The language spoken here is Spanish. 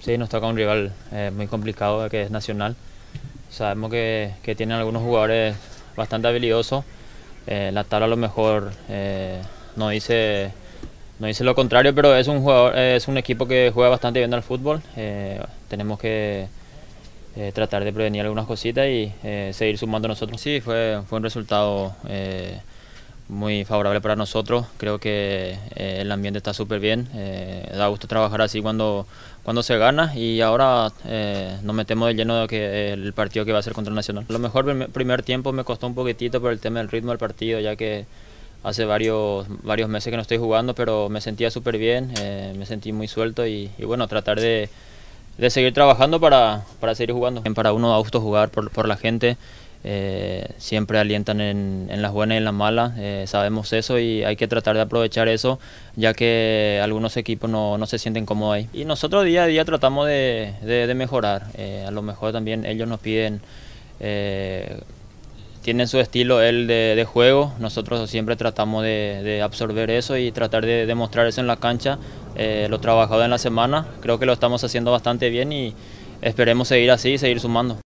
Sí, nos toca un rival muy complicado que es Nacional. Sabemos que tienen algunos jugadores bastante habilidosos. La tabla a lo mejor no dice, no dice lo contrario, pero es un equipo que juega bastante bien al fútbol. Tenemos que tratar de prevenir algunas cositas y seguir sumando nosotros. Sí, fue un resultado muy favorable para nosotros. Creo que el ambiente está súper bien. Da gusto trabajar así cuando se gana, y ahora nos metemos de lleno de el partido que va a ser contra el Nacional. A lo mejor el primer tiempo me costó un poquitito por el tema del ritmo del partido, ya que hace varios meses que no estoy jugando, pero me sentía súper bien, me sentí muy suelto y bueno, tratar de seguir trabajando para seguir jugando. Para uno da gusto jugar por la gente. Siempre alientan en las buenas y en las malas, sabemos eso y hay que tratar de aprovechar eso, ya que algunos equipos no se sienten cómodos ahí. Y nosotros día a día tratamos de mejorar, a lo mejor también ellos nos piden, tienen su estilo de juego, nosotros siempre tratamos de absorber eso y tratar de demostrar eso en la cancha, lo trabajado en la semana, creo que lo estamos haciendo bastante bien y esperemos seguir así y seguir sumando.